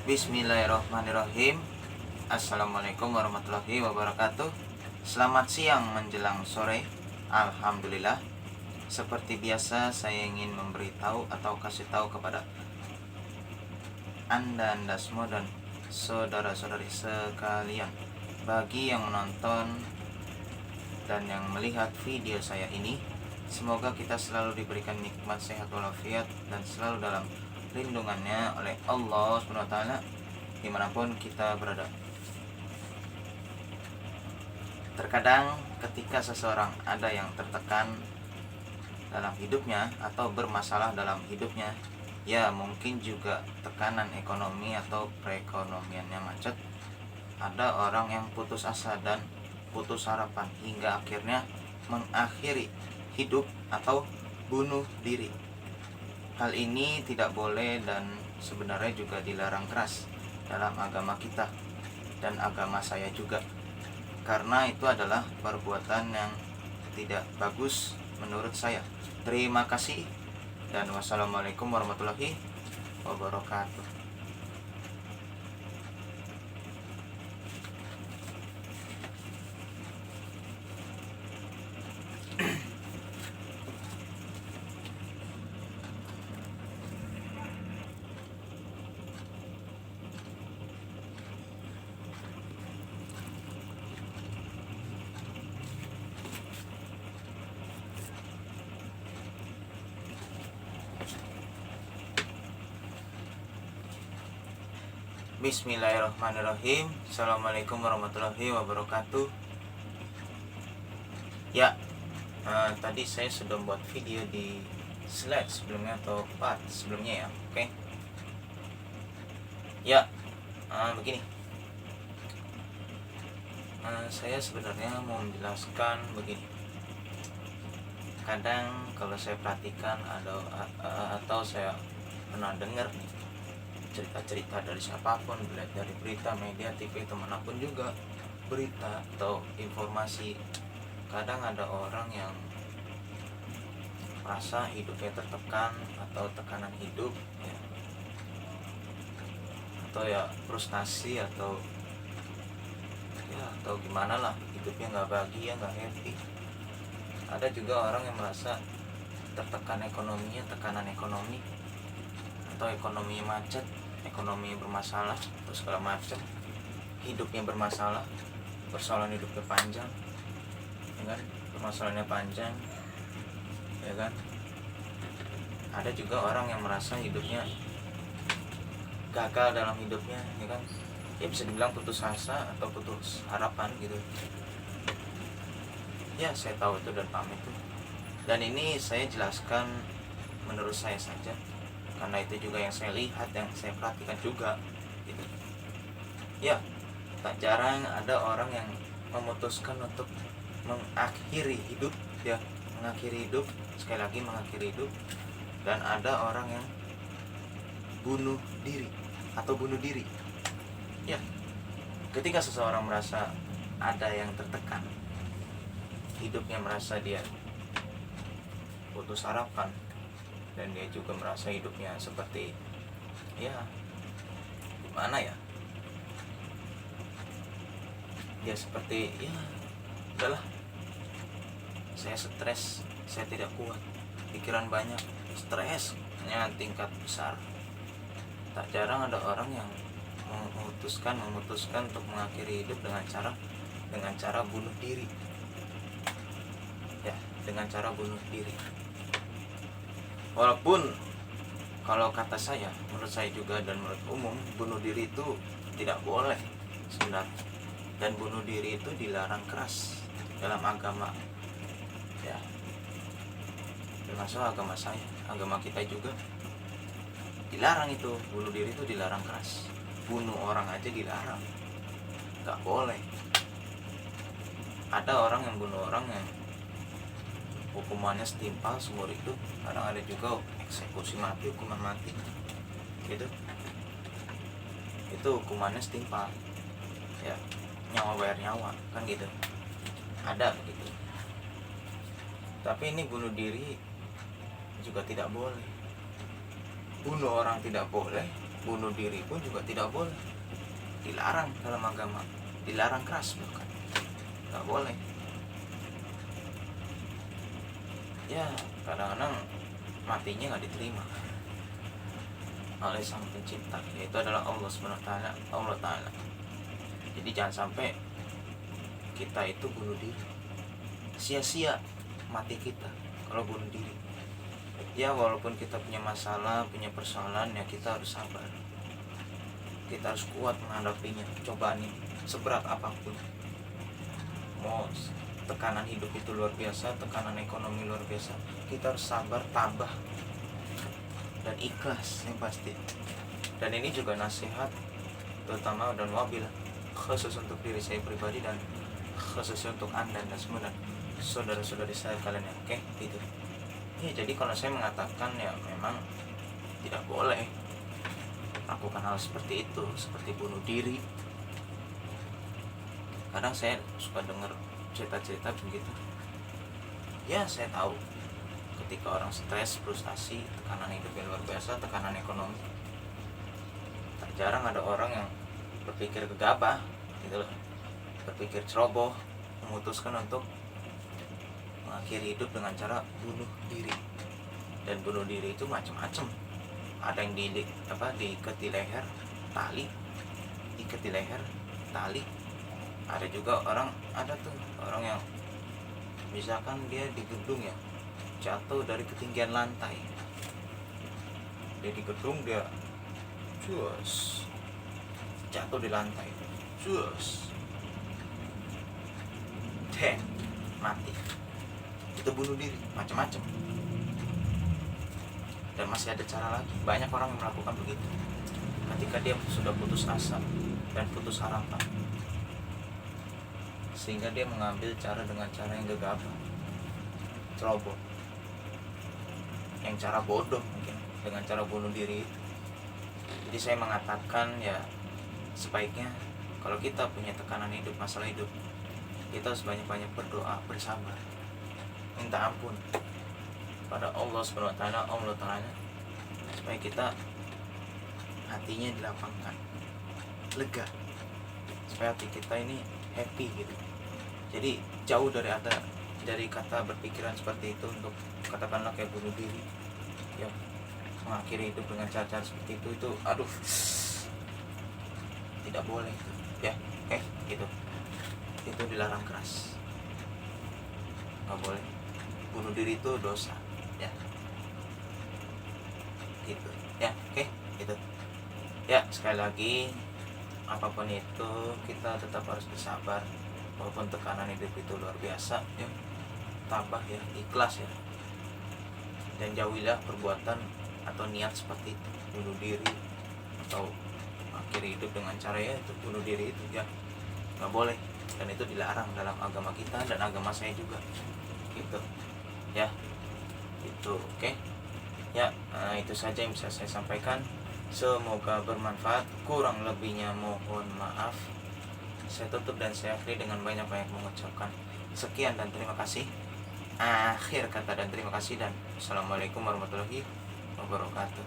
Bismillahirrahmanirrahim. Assalamualaikum warahmatullahi wabarakatuh. Selamat siang menjelang sore. Alhamdulillah. Seperti biasa, saya ingin memberitahu atau kasih tahu kepada anda semua dan saudara-saudari sekalian, bagi yang menonton dan yang melihat video saya ini, semoga kita selalu diberikan nikmat sehat walafiat dan selalu dalam lindungannya oleh Allah SWT dimanapun kita berada. Terkadang ketika seseorang ada yang tertekan dalam hidupnya atau bermasalah dalam hidupnya, ya mungkin juga tekanan ekonomi atau perekonomiannya macet, ada orang yang putus asa dan putus harapan hingga akhirnya mengakhiri hidup atau bunuh diri. Hal ini tidak boleh dan sebenarnya juga dilarang keras dalam agama kita dan agama saya juga, karena itu adalah perbuatan yang tidak bagus menurut saya. Terima kasih dan wassalamualaikum warahmatullahi wabarakatuh. Bismillahirrahmanirrahim. Assalamualaikum warahmatullahi wabarakatuh. Ya, tadi saya sudah buat video di slide sebelumnya atau part sebelumnya ya. Oke. Ya, begini. Saya sebenarnya mau menjelaskan begini. Kadang kalau saya perhatikan atau saya pernah dengar nih cerita-cerita dari siapapun, baik dari berita, media, TV, temanapun juga berita atau informasi, kadang ada orang yang merasa hidupnya tertekan atau tekanan hidup ya, atau ya frustasi atau gimana lah, hidupnya nggak bahagia, nggak happy. Ada juga orang yang merasa tertekan ekonominya, tekanan ekonomi atau ekonomi macet, ekonomi bermasalah atau segala macam, hidupnya bermasalah, persoalan hidupnya panjang, ya kan, permasalahannya panjang, ya kan. Ada juga orang yang merasa hidupnya gagal dalam hidupnya, ya kan, ya bisa dibilang putus asa atau putus harapan gitu. Ya, saya tahu itu dan paham itu, dan ini saya jelaskan menurut saya saja, karena itu juga yang saya lihat, yang saya perhatikan juga gitu. Ya, tak jarang ada orang yang memutuskan untuk mengakhiri hidup, ya, mengakhiri hidup, sekali lagi mengakhiri hidup. Dan ada orang yang bunuh diri atau bunuh diri. Ya, ketika seseorang merasa ada yang tertekan hidupnya, merasa dia putus harapan, dan dia juga merasa hidupnya seperti ya gimana ya, dia seperti ya udahlah, saya stres, saya tidak kuat, pikiran banyak, stresnya tingkat besar. Tak jarang ada orang yang memutuskan untuk mengakhiri hidup dengan cara bunuh diri, ya, dengan cara bunuh diri. Walaupun kalau kata saya, menurut saya juga dan menurut umum, bunuh diri itu tidak boleh sebenarnya, dan bunuh diri itu dilarang keras dalam agama, ya, termasuk agama saya, agama kita juga dilarang itu, bunuh diri itu dilarang keras. Bunuh orang aja dilarang, nggak boleh. Ada orang yang bunuh orang yang hukumannya setimpal seumur hidup, kadang ada juga eksekusi mati, hukuman mati gitu, itu hukumannya setimpal, ya, nyawa bayar nyawa kan gitu, ada begitu. Tapi ini bunuh diri juga tidak boleh. Bunuh orang tidak boleh, bunuh diri pun juga tidak boleh, dilarang dalam agama, dilarang keras bahkan, nggak boleh. Ya kadang-kadang matinya nggak diterima oleh sang pencipta, yaitu adalah Allah SWT. Allah Ta'ala. Jadi jangan sampai kita itu bunuh diri, sia-sia mati kita kalau bunuh diri. Ya walaupun kita punya masalah, punya persoalan, ya kita harus sabar, kita harus kuat menghadapinya. Cobaan ini seberat apapun, mau tekanan hidup itu luar biasa, tekanan ekonomi luar biasa, kita harus sabar, tabah, dan ikhlas yang pasti. Dan ini juga nasihat terutama dan wabil khusus untuk diri saya pribadi dan khusus untuk anda dan semua dan saudara-saudari saya kalian ya. Oke, gitu ya. Jadi kalau saya mengatakan ya memang tidak boleh lakukan hal seperti itu, seperti bunuh diri. Kadang saya suka dengar cerita-cerita begitu. Ya saya tahu ketika orang stres, frustasi, tekanan hidupnya luar biasa, tekanan ekonomi, tak jarang ada orang yang berpikir gegabah gitu loh, berpikir ceroboh, memutuskan untuk mengakhiri hidup dengan cara bunuh diri. Dan bunuh diri itu macam-macam. Ada yang diikat di leher tali, ikat di leher tali. Ada juga orang yang misalkan dia di gedung ya, jatuh dari ketinggian lantai. Dia di gedung, dia jatuh di lantai, mati. Itu bunuh diri, macam-macam. Dan masih ada cara lagi. Banyak orang yang melakukan begitu ketika dia sudah putus asa dan putus harapan, sehingga dia mengambil cara dengan cara yang gegabah, ceroboh, yang cara bodoh mungkin, dengan cara bunuh diri itu. Jadi saya mengatakan ya sebaiknya kalau kita punya tekanan hidup, masalah hidup, kita harus banyak-banyak berdoa, bersabar, minta ampun pada Allah SWT, Allah Ta'ala, supaya kita hatinya dilapangkan, lega, supaya hati kita ini happy gitu. Jadi jauh dari kata berpikiran seperti itu untuk katakanlah kayak bunuh diri ya, mengakhiri hidup dengan cara-cara seperti itu aduh, tidak boleh itu ya. Gitu, itu dilarang keras, nggak boleh. Bunuh diri itu dosa ya, gitu ya. Gitu ya. Sekali lagi, apapun itu kita tetap harus bersabar walaupun tekanan hidup itu luar biasa ya. Tabah ya, ikhlas ya, dan jauhilah perbuatan atau niat seperti itu, bunuh diri atau akhiri hidup dengan cara ya itu bunuh diri itu ya, nggak boleh. Dan itu dilarang dalam agama kita dan agama saya juga gitu ya. Itu oke ya. Itu saja yang bisa saya sampaikan, semoga bermanfaat. Kurang lebihnya mohon maaf. Saya tutup dan saya akhiri dengan banyak-banyak mengucapkan sekian dan terima kasih. Akhir kata dan terima kasih, dan assalamualaikum warahmatullahi wabarakatuh.